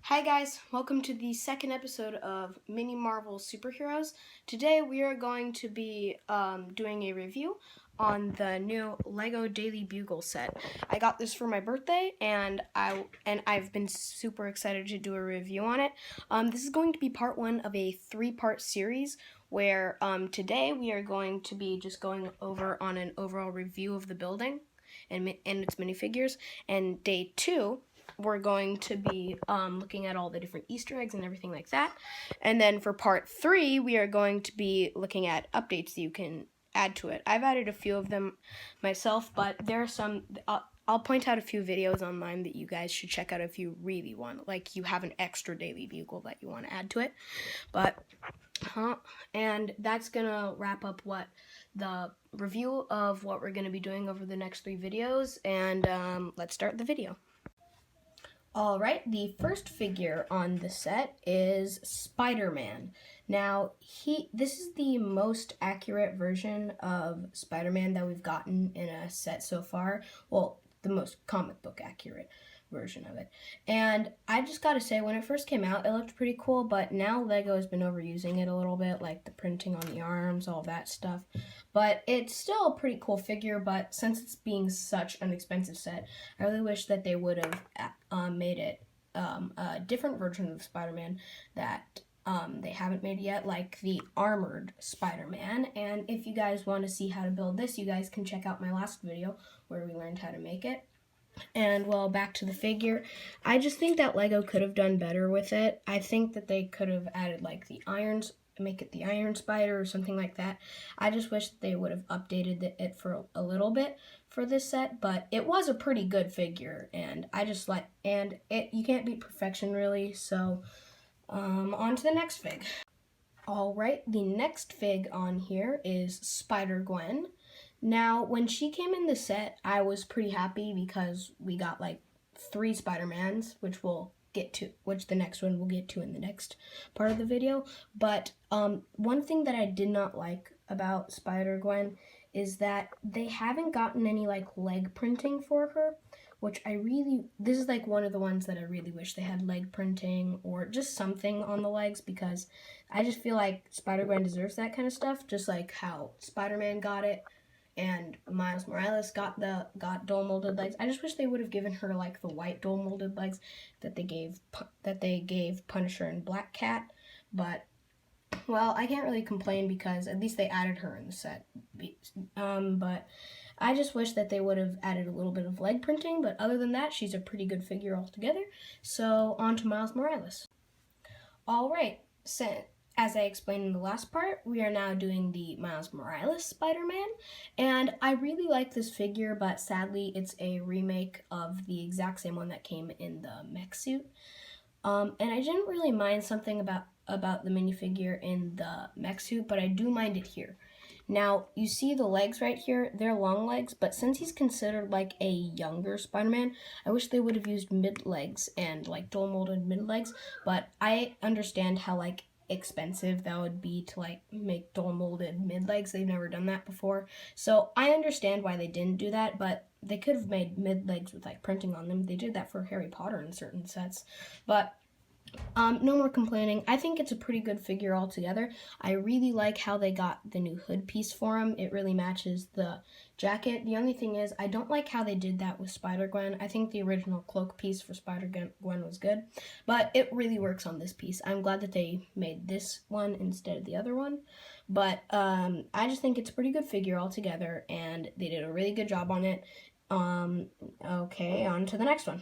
Hi guys, welcome to the second episode of Mini Marvel Superheroes. Today we are going to be doing a review on the new Lego Daily Bugle set. I got this for my birthday and I've been super excited to do a review on it. This is going to be part one of a three-part series where today we are going to be just going over on an overall review of the building and its minifigures, and day two we're going to be looking at all the different Easter eggs and everything like that. And then for part three, we are going to be looking at updates that you can add to it. I've added a few of them myself, but there are some, I'll point out a few videos online that you guys should check out if you really want, like you have an extra Daily Bugle that you want to add to it. But, and that's gonna wrap up what the review of what we're gonna be doing over the next three videos, and let's start the video. Alright, the first figure on the set is Spider-Man. Now, this is the most accurate version of Spider-Man that we've gotten in a set so far. Well, the most comic book accurate version of it. And I just gotta say, when it first came out, it looked pretty cool, but now Lego has been overusing it a little bit, like the printing on the arms, all that stuff. But it's still a pretty cool figure, but since it's being such an expensive set, I really wish that they would have made it a different version of Spider-Man that they haven't made yet, like the armored Spider-Man. And if you guys want to see how to build this, you guys can check out my last video where we learned how to make it. And, well, back to the figure. I just think that Lego could have done better with it. I think that they could have added, like, the irons, make it the Iron Spider or something like that. I just wish they would have updated it for a little bit for this set, but it was a pretty good figure, and I just like, and you can't beat perfection, really, so on to the next fig. Alright, the next fig on here is Spider-Gwen. Now, when she came in the set, I was pretty happy because we got like 3 Spider-Mans, which we'll get to, which the next one we'll get to in the next part of the video. But one thing that I did not like about Spider-Gwen is that they haven't gotten any like leg printing for her, which this is like one of the ones that I really wish they had leg printing or just something on the legs, because I just feel like Spider-Gwen deserves that kind of stuff, just like how Spider-Man got it and Miles Morales got dual molded legs. I just wish they would have given her like the white dual molded legs that they gave Punisher and Black Cat. But, well, I can't really complain because at least they added her in the set. But I just wish that they would have added a little bit of leg printing, but other than that, she's a pretty good figure altogether. So, on to Miles Morales. Alright, so as I explained in the last part, we are now doing the Miles Morales Spider-Man, and I really like this figure, but sadly it's a remake of the exact same one that came in the mech suit. And I didn't really mind something about the minifigure in the mech suit, but I do mind it here. Now, you see the legs right here, they're long legs, but since he's considered like a younger Spider-Man, I wish they would have used mid legs and like dual molded mid legs, but I understand how like expensive that would be to like make dual molded mid legs. They've never done that before, so I understand why they didn't do that, but they could have made mid legs with like printing on them. They did that for Harry Potter in certain sets, but no more complaining. I think it's a pretty good figure altogether. I really like how they got the new hood piece for him. It really matches the jacket. The only thing is, I don't like how they did that with Spider-Gwen. I think the original cloak piece for Spider-Gwen was good, but it really works on this piece. I'm glad that they made this one instead of the other one, but I just think it's a pretty good figure altogether, and they did a really good job on it. Okay, on to the next one.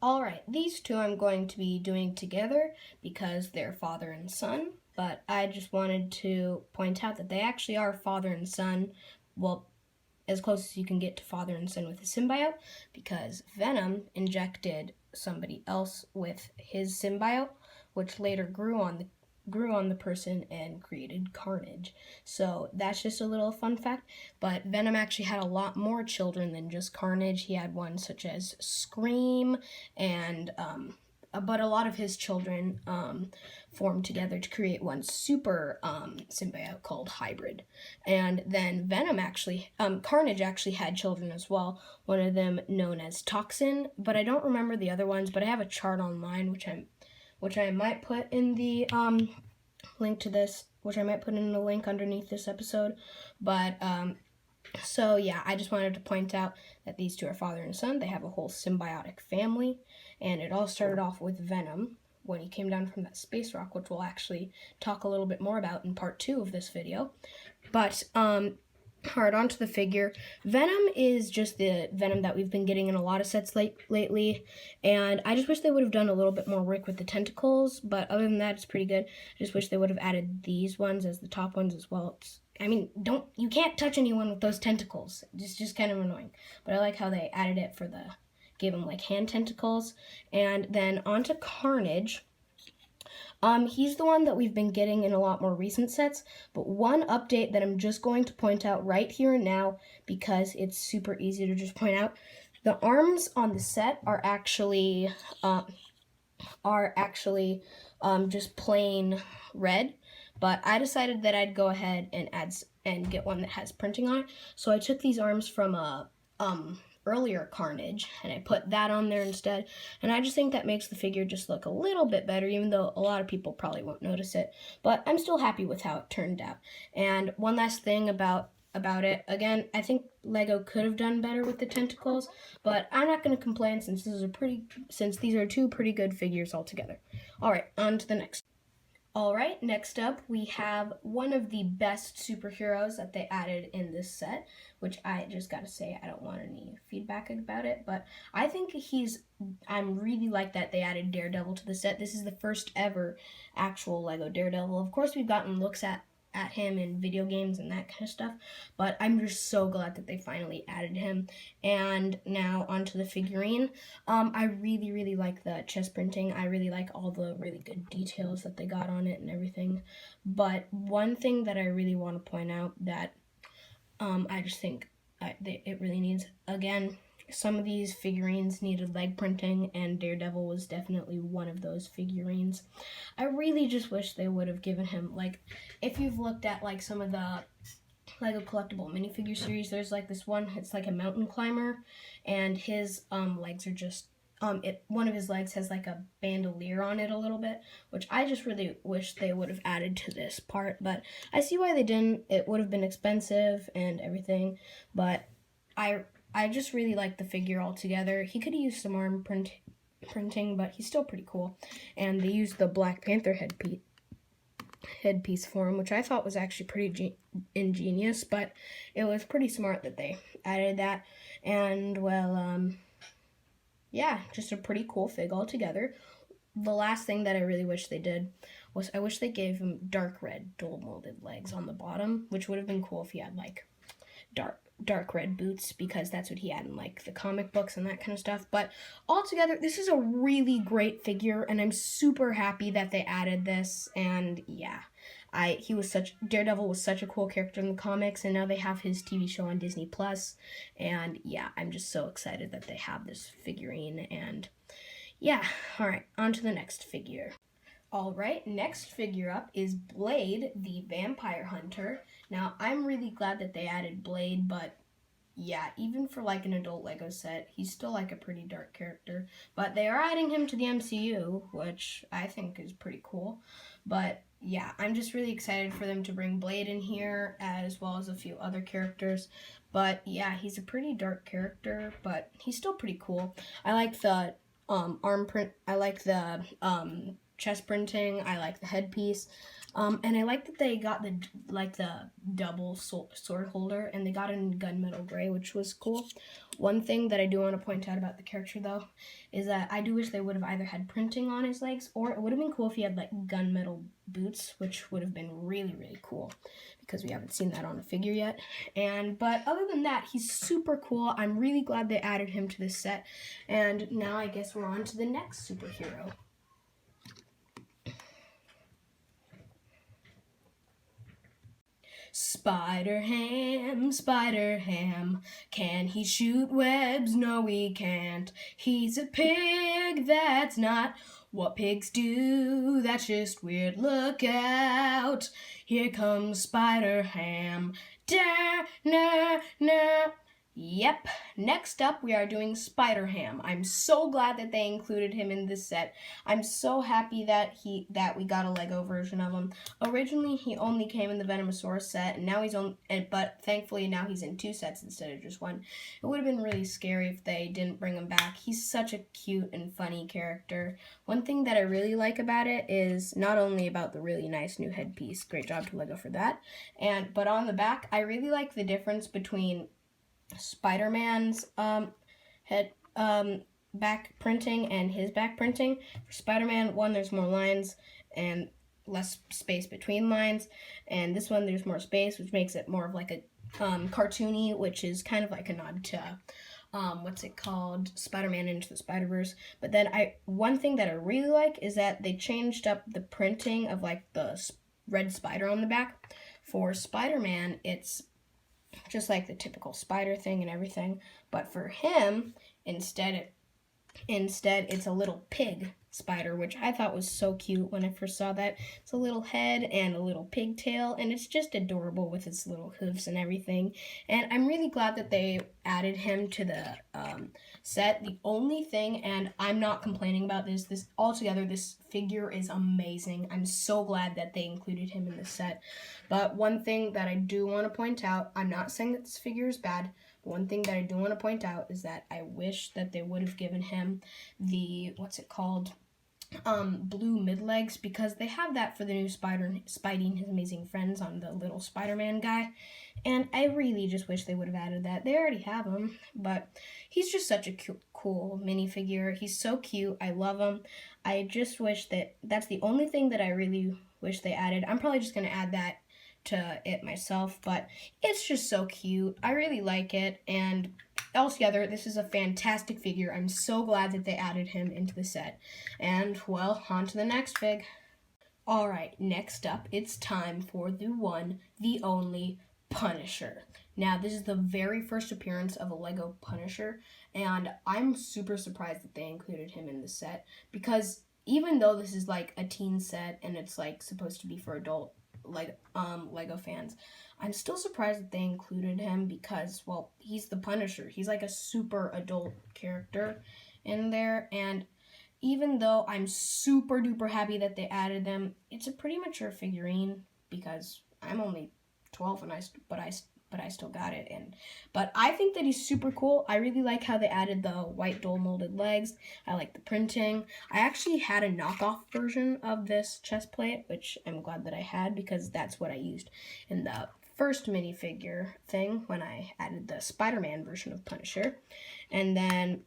Alright, these two I'm going to be doing together because they're father and son, but I just wanted to point out that they actually are father and son, well, as close as you can get to father and son with a symbiote, because Venom injected somebody else with his symbiote, which later grew on the person and created Carnage. So that's just a little fun fact. But Venom actually had a lot more children than just Carnage. He had ones such as Scream and but a lot of his children formed together to create one super symbiote called Hybrid. And then Carnage actually had children as well, one of them known as Toxin, but I don't remember the other ones, but I have a chart online which I might put in the link to this, which I might put in the link underneath this episode. But so yeah, I just wanted to point out that these two are father and son. They have a whole symbiotic family, and it all started off with Venom when he came down from that space rock, which we'll actually talk a little bit more about in part 2 of this video. But hard onto the figure. Venom is just the Venom that we've been getting in a lot of sets lately, and I just wish they would have done a little bit more work with the tentacles, but other than that, it's pretty good. I just wish they would have added these ones as the top ones as well. You can't touch anyone with those tentacles. It's just kind of annoying, but I like how they added it gave him like hand tentacles. And then onto Carnage. He's the one that we've been getting in a lot more recent sets, but one update that I'm just going to point out right here and now, because it's super easy to just point out, the arms on the set are actually just plain red, but I decided that I'd go ahead and get one that has printing on it, so I took these arms from a earlier Carnage, and I put that on there instead, and I just think that makes the figure just look a little bit better, even though a lot of people probably won't notice it, but I'm still happy with how it turned out. And one last thing about it, again, I think Lego could have done better with the tentacles, but I'm not going to complain since these are two pretty good figures altogether. Alright, on to the next. Alright, next up we have one of the best superheroes that they added in this set, which I just gotta say, I don't want any feedback about it, but I think I'm really like that they added Daredevil to the set. This is the first ever actual Lego Daredevil. Of course, we've gotten looks at him in video games and that kind of stuff, but I'm just so glad that they finally added him. And now onto the figurine. I really like the chest printing. I really like all the really good details that they got on it and everything. But one thing that I really want to point out that I just think it really needs, again, some of these figurines needed leg printing, and Daredevil was definitely one of those figurines. I really just wish they would have given him, like, if you've looked at, like, some of the Lego collectible minifigure series, there's, like, this one, it's like a mountain climber, and his legs are just, one of his legs has, like, a bandolier on it a little bit, which I just really wish they would have added to this part, but I see why they didn't. It would have been expensive and everything, but I just really like the figure altogether. He could have used some arm printing, but he's still pretty cool. And they used the Black Panther headpiece for him, which I thought was actually pretty ingenious, but it was pretty smart that they added that. And, well, yeah, just a pretty cool fig altogether. The last thing that I really wish they did was I wish they gave him dark red dual molded legs on the bottom, which would have been cool if he had, like, dark red boots, because that's what he had in, like, the comic books and that kind of stuff. But altogether, this is a really great figure, and I'm super happy that they added this. And yeah, Daredevil was such a cool character in the comics, and now they have his TV show on Disney Plus. And yeah, I'm just so excited that they have this figurine. And yeah, all right, on to the next figure. Alright, next figure up is Blade, the Vampire Hunter. Now, I'm really glad that they added Blade, but yeah, even for like an adult Lego set, he's still like a pretty dark character. But they are adding him to the MCU, which I think is pretty cool. But yeah, I'm just really excited for them to bring Blade in here, as well as a few other characters. But yeah, he's a pretty dark character, but he's still pretty cool. I like the arm print, I like the chest printing, I like the headpiece, and I like that they got the double sword holder, and they got it in gunmetal gray, which was cool. One thing that I do want to point out about the character, though, is that I do wish they would have either had printing on his legs, or it would have been cool if he had like gunmetal boots, which would have been really cool, because we haven't seen that on a figure yet. But other than that, he's super cool. I'm really glad they added him to this set, and now I guess we're on to the next superhero. Spider-Ham, Spider-Ham, can he shoot webs? No, he can't. He's a pig that's not What pigs do, that's just weird, look out. Here comes Spider-Ham. Da-na-na. Yep, next up we are doing Spider-Ham. I'm so glad that they included him in this set. I'm so happy that we got a Lego version of him. Originally he only came in the Venomosaurus set, and now but thankfully now he's in 2 sets instead of just 1. It would have been really scary if they didn't bring him back. He's such a cute and funny character. One thing that I really like about it is not only about the really nice new headpiece, great job to Lego for that, but on the back I really like the difference between Spider-Man's back printing and his back printing. For Spider-Man, one, there's more lines and less space between lines, and this one there's more space, which makes it more of like a cartoony, which is kind of like a nod to Spider-Man Into the Spider-Verse. But then one thing that I really like is that they changed up the printing of like the red spider on the back. For Spider-Man, it's just like the typical spider thing and everything, but for him, instead it's a little pig spider, which I thought was so cute when I first saw that. It's a little head and a little pigtail, and it's just adorable with its little hooves and everything. And I'm really glad that they added him to the set. The only thing, and I'm not complaining about this altogether, this figure is amazing. I'm so glad that they included him in the set. But one thing that I do want to point out, I'm not saying that this figure is bad, but one thing that I do want to point out is that I wish that they would have given him the, blue mid-legs, because they have that for the new Spidey and His Amazing Friends on the little Spider-Man guy, and I really just wish they would have added that. They already have him, but he's just such a cool minifigure. He's so cute. I love him. I just wish that's the only thing that I really wish they added. I'm probably just going to add that to it myself, but it's just so cute. I really like it, and altogether, this is a fantastic figure. I'm so glad that they added him into the set. And, well, on to the next fig. Alright, next up, it's time for the one, the only Punisher. Now, this is the very first appearance of a Lego Punisher, and I'm super surprised that they included him in the set, because even though this is like a teen set and it's like supposed to be for adult Lego fans, I'm still surprised that they included him because, well, he's the Punisher. He's like a super adult character in there, and even though I'm super duper happy that they added them, it's a pretty mature figurine because I'm only 12 but I still got it. But I think that he's super cool. I really like how they added the white dual molded legs. I like the printing. I actually had a knockoff version of this chest plate, which I'm glad that I had because that's what I used in the first minifigure thing when I added the Spider-Man version of Punisher. And then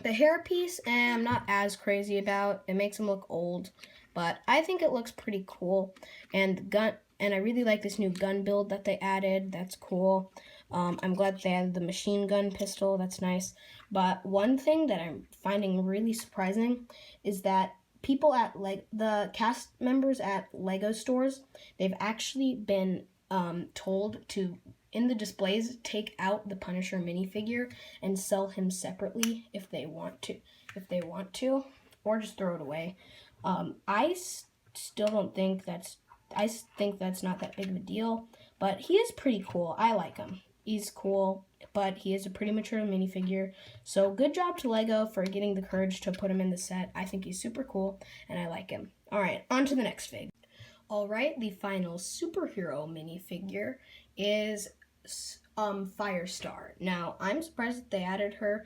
the hairpiece, I'm not as crazy about. It makes him look old, but I think it looks pretty cool. And I really like this new gun build that they added. That's cool. I'm glad they added the machine gun pistol. That's nice. But one thing that I'm finding really surprising is that people at the cast members at Lego stores, they've actually been told to, in the displays, take out the Punisher minifigure and sell him separately if they want to, or just throw it away. I still don't think I think that's not that big of a deal, but he is pretty cool. I like him. He's cool, but he is a pretty mature minifigure. So good job to Lego for getting the courage to put him in the set. I think he's super cool, and I like him. All right, on to the next fig. All right, the final superhero minifigure is Firestar. Now, I'm surprised that they added her.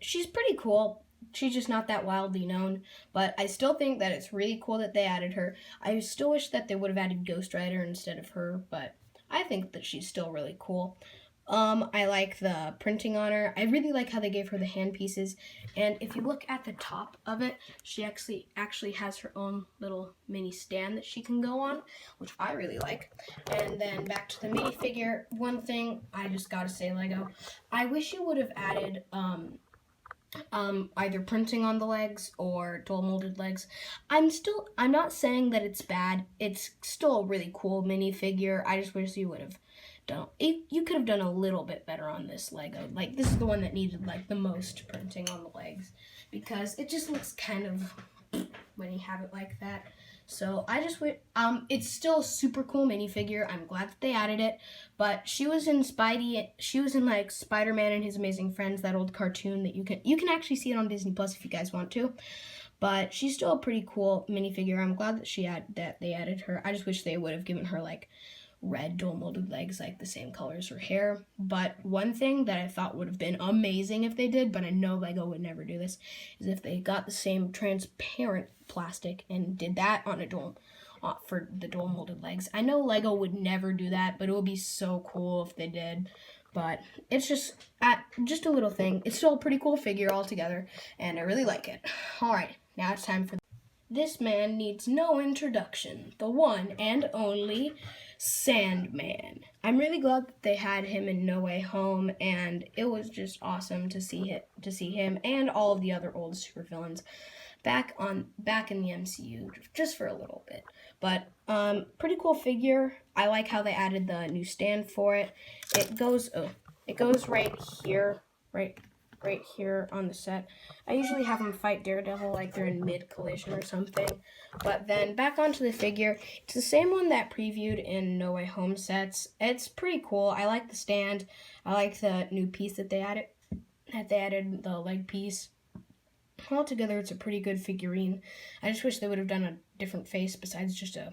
She's pretty cool. She's just not that wildly known, but I still think that it's really cool that they added her. I still wish that they would have added Ghost Rider instead of her, but I think that she's still really cool. I like the printing on her. I really like how they gave her the hand pieces, and if you look at the top of it, she actually has her own little mini stand that she can go on, which I really like. And then back to the minifigure, one thing I just gotta say, Lego, I wish you would have added either printing on the legs or dual molded legs. I'm not saying that it's bad. It's still a really cool minifigure. I just wish you would have you could have done a little bit better on this Lego. Like, this is the one that needed like the most printing on the legs because it just looks kind of when you have it like that. So I just it's still a super cool minifigure. I'm glad that they added it. But she was in like Spider-Man and His Amazing Friends, that old cartoon that you can actually see it on Disney Plus if you guys want to. But she's still a pretty cool minifigure. I'm glad that they added her. I just wish they would have given her like red dual molded legs, like the same color as her hair. But one thing that I thought would have been amazing if they did, but I know Lego would never do this, is if they got the same transparent plastic and did that on a for the dual molded legs. I know Lego would never do that, but it would be so cool if they did. But it's just a little thing. It's still a pretty cool figure altogether, and I really like it. All right, now it's time for this man needs no introduction, the one and only Sandman. I'm really glad that they had him in No Way Home, and it was just awesome to see him and all of the other old supervillains back in the MCU just for a little bit. But pretty cool figure. I like how they added the new stand for it. It goes right here, right here on the set. I usually have them fight Daredevil like they're in mid-collision or something. But then back onto the figure. It's the same one that previewed in No Way Home sets. It's pretty cool. I like the stand. I like the new piece that they added. The leg piece. Altogether, it's a pretty good figurine. I just wish they would have done a different face besides just a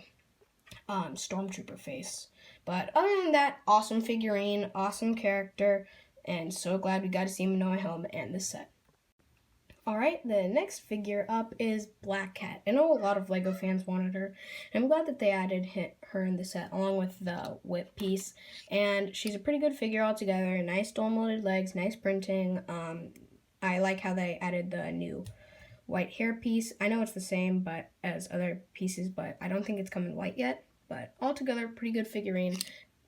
stormtrooper face. But other than that, awesome figurine, awesome character, and so glad we got to see him in No Way Home and this set. Alright, the next figure up is Black Cat. I know a lot of LEGO fans wanted her, and I'm glad that they added her in the set along with the whip piece. And she's a pretty good figure altogether. Nice dual molded legs, nice printing. I like how they added the new white hair piece. I know it's the same but as other pieces, but I don't think it's come in white yet. But altogether, pretty good figurine.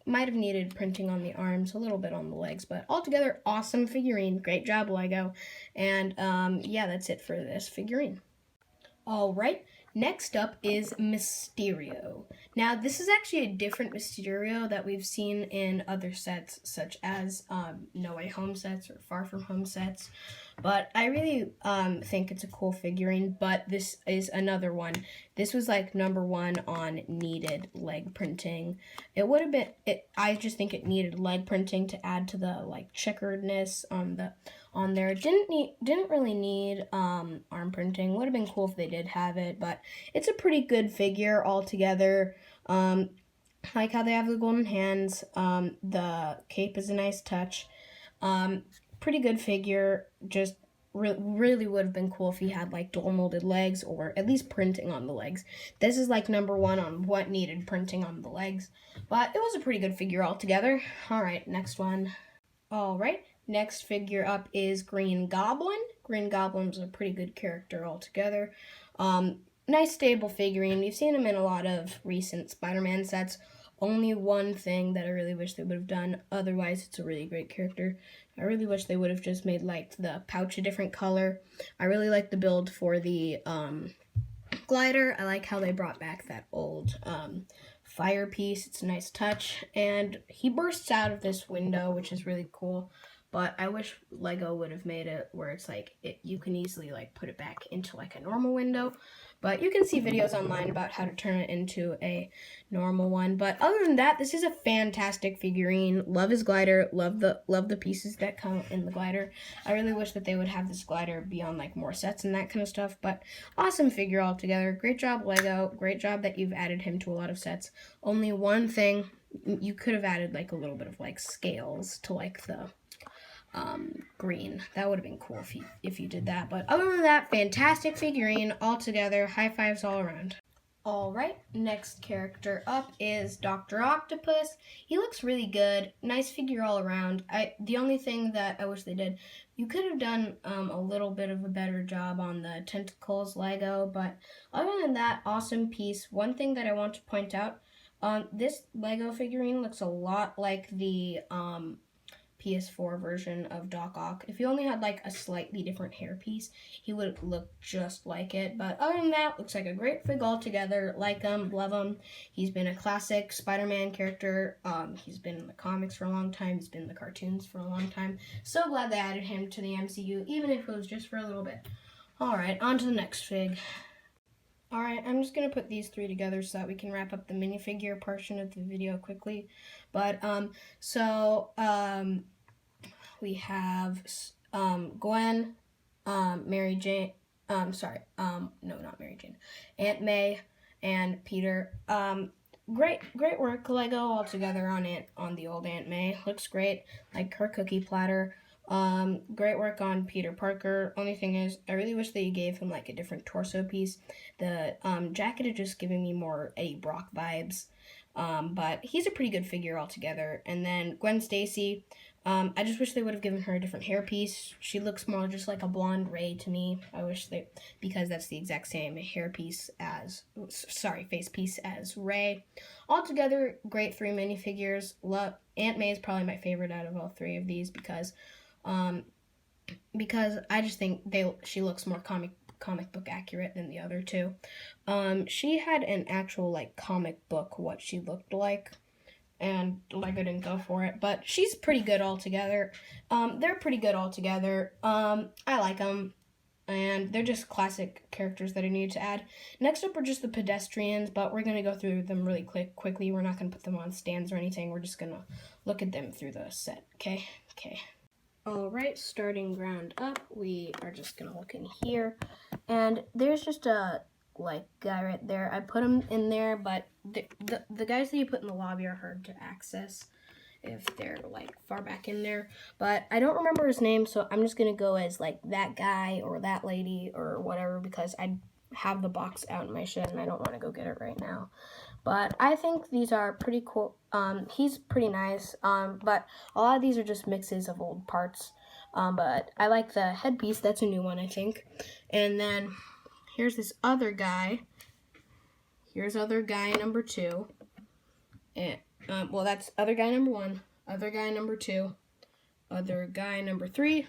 Might have needed printing on the arms, a little bit on the legs, but altogether, awesome figurine. Great job, Lego. And yeah, that's it for this figurine. All right, next up is Mysterio. Now, this is actually a different Mysterio that we've seen in other sets, such as No Way Home sets or Far From Home sets. But I really think it's a cool figurine, but this is another one. This was like #1 on needed leg printing. It would have been, I just think it needed leg printing to add to the like checkeredness on there. Didn't really need arm printing. Would have been cool if they did have it, but it's a pretty good figure altogether. I like how they have the golden hands. The cape is a nice touch. Pretty good figure. Just really would have been cool if he had like dual molded legs or at least printing on the legs. This is like #1 on what needed printing on the legs, but it was a pretty good figure altogether. All right, next one. All right, next figure up is Green Goblin. Green Goblin's a pretty good character altogether. Nice stable figurine. We've seen him in a lot of recent Spider-Man sets. Only one thing that I really wish they would have done. Otherwise, it's a really great character. I really wish they would have just made like the pouch a different color. I really like the build for the glider. I like how they brought back that old fire piece. It's a nice touch. And he bursts out of this window, which is really cool. But I wish Lego would have made it where it's like you can easily like put it back into like a normal window. But you can see videos online about how to turn it into a normal one. But other than that, this is a fantastic figurine. Love his glider. Love the pieces that come in the glider. I really wish that they would have this glider be on like more sets and that kind of stuff. But awesome figure altogether. Great job, Lego. Great job that you've added him to a lot of sets. Only one thing, you could have added like a little bit of like scales to like the green. That would have been cool if you did that. But other than that, fantastic figurine altogether. High fives all around. Alright, next character up is Dr. Octopus. He looks really good. Nice figure all around. The only thing that I wish they did, you could have done a little bit of a better job on the tentacles Lego, but other than that, awesome piece. One thing that I want to point out, this Lego figurine looks a lot like the PS4 version of Doc Ock. If he only had like a slightly different hairpiece, he would look just like it. But other than that, looks like a great fig altogether. Like him, love him. He's been a classic Spider-Man character. He's been in the comics for a long time. He's been in the cartoons for a long time. So glad they added him to the MCU, even if it was just for a little bit. Alright, on to the next fig. Alright, I'm just going to put these three together so that we can wrap up the minifigure portion of the video quickly. But, we have Gwen, Mary Jane, no, not Mary Jane, Aunt May, and Peter. Great work, Lego, all together on the old Aunt May. Looks great, like her cookie platter. Great work on Peter Parker. Only thing is, I really wish that you gave him like a different torso piece. The jacket is just giving me more Eddie Brock vibes. But he's a pretty good figure altogether. And then Gwen Stacy, I just wish they would have given her a different hairpiece. She looks more just like a blonde Ray to me. I wish because that's the exact same face piece as Ray. Altogether, great three minifigures. Aunt May is probably my favorite out of all three of these because I just think she looks more comic book accurate than the other two. She had an actual like comic book what she looked like, and Lego didn't go for it, but she's pretty good altogether. They're pretty good altogether. I like them, and they're just classic characters that I needed to add. Next up are just the pedestrians, but we're going to go through them really quickly. We're not going to put them on stands or anything. We're just going to look at them through the set, okay? Alright, starting ground up, we are just going to look in here, and there's just a guy right there. I put him in there, but the guys that you put in the lobby are hard to access if they're like far back in there. But I don't remember his name, so I'm just gonna go as like that guy or that lady or whatever because I have the box out in my shed and I don't want to go get it right now. But I think these are pretty cool. He's pretty nice. But a lot of these are just mixes of old parts. But I like the headpiece. That's a new one, I think. And then here's this other guy. Here's other guy number 2. And, well, that's other guy number 1, other guy number 2, other guy number 3.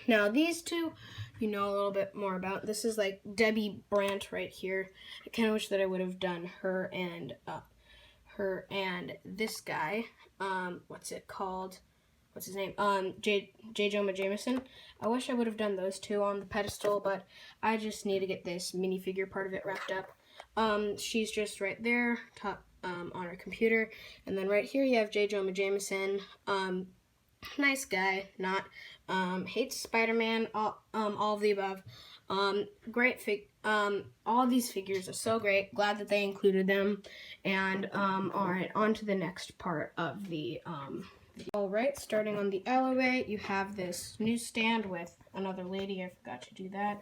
Now, these two, you know a little bit more about. This is like Debbie Brandt right here. I kind of wish that I would have done her and this guy. What's it called? What's his name? J. Jonah Jameson. I wish I would have done those two on the pedestal, but I just need to get this minifigure part of it wrapped up. She's just right there, on her computer, and then right here you have J. Jonah Jameson. Nice guy, not hates Spider-Man, all of the above. All of these figures are so great. Glad that they included them. And alright, on to the next part of the Alright, starting on the alleyway, you have this newsstand with another lady. I forgot to do that.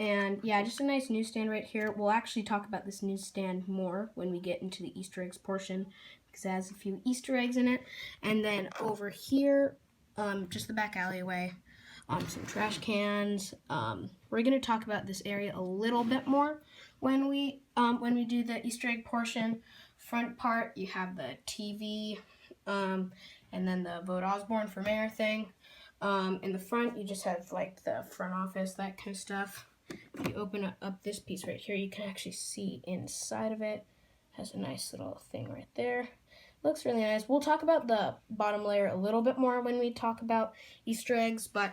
And yeah, just a nice newsstand right here. We'll actually talk about this newsstand more when we get into the Easter eggs portion because it has a few Easter eggs in it. And then over here, just the back alleyway, some trash cans. We're going to talk about this area a little bit more when we do the Easter egg portion. Front part, you have the TV, and then the Vote Osborne for Mayor thing. In the front, you just have like the front office, that kind of stuff. If you open up this piece right here, you can actually see inside of it. Has a nice little thing right there. Looks really nice. We'll talk about the bottom layer a little bit more when we talk about Easter eggs, but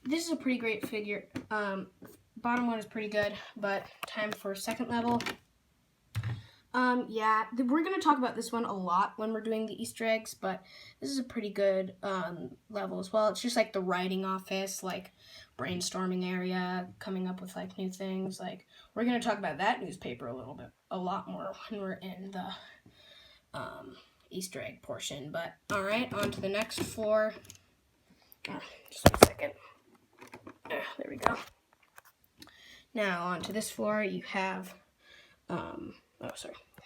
this is a pretty great figure. Bottom one is pretty good, but time for second level. Yeah, we're going to talk about this one a lot when we're doing the Easter eggs, but this is a pretty good level as well. It's just like the writing office, like brainstorming area, coming up with like new things. Like, we're going to talk about that newspaper a lot more when we're in the Easter egg portion. But alright, on to the next floor. Just a second. There we go. Now on to this floor, you have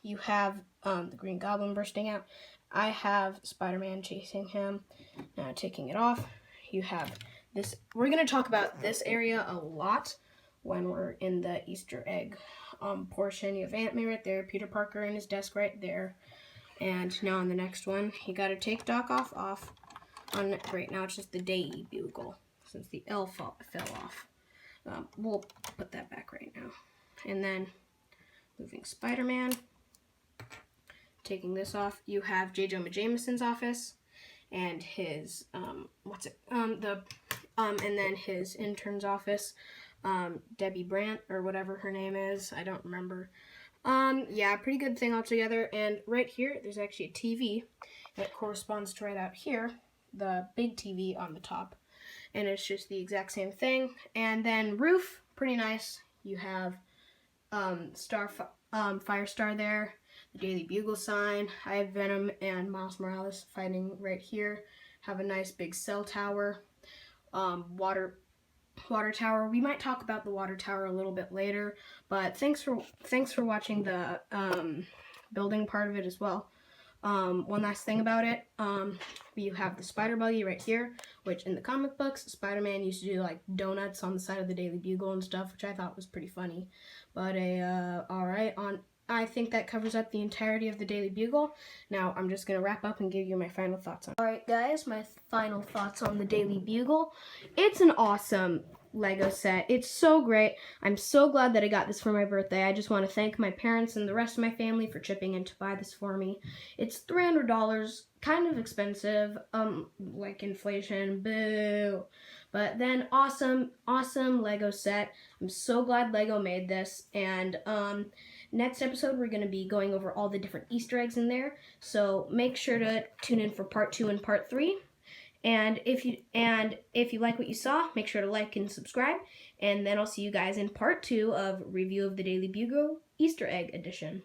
you have the Green Goblin bursting out. I have Spider-Man chasing him, taking it off. You have this. We're going to talk about this area a lot when we're in the Easter egg portion. You have Aunt May right there, Peter Parker in his desk right there. And now on the next one, you got to take Doc off. Right now it's just the Daily Bugle since the L fell off. We'll put that back right now. And then moving Spider-Man, taking this off, you have J. Jonah Jameson's office and his and then his intern's office. Debbie Brandt or whatever her name is. I don't remember. Yeah, pretty good thing altogether. And right here, there's actually a TV that corresponds to right out here, the big TV on the top. And it's just the exact same thing. And then roof, pretty nice. You have Firestar there, the Daily Bugle sign. I have Venom and Miles Morales fighting right here. Have a nice big cell tower. Water tower. We might talk about the water tower a little bit later, but thanks for watching the building part of it as well. One last thing about it, you have the spider buggy right here, which in the comic books, Spider-Man used to do like donuts on the side of the Daily Bugle and stuff, which I thought was pretty funny. But alright, I think that covers up the entirety of the Daily Bugle. Now I'm just gonna wrap up and give you my final thoughts on it. Alright guys, my final thoughts on the Daily Bugle. It's an awesome Lego set. It's so great. I'm so glad that I got this for my birthday. I just want to thank my parents and the rest of my family for chipping in to buy this for me. It's $300, kind of expensive, like inflation, boo. But then awesome Lego set. I'm so glad Lego made this. And next episode we're going to be going over all the different Easter eggs in there. So make sure to tune in for part 2 and part 3. And if you like what you saw, make sure to like and subscribe. And then I'll see you guys in part 2 of review of the Daily Bugle Easter Egg edition.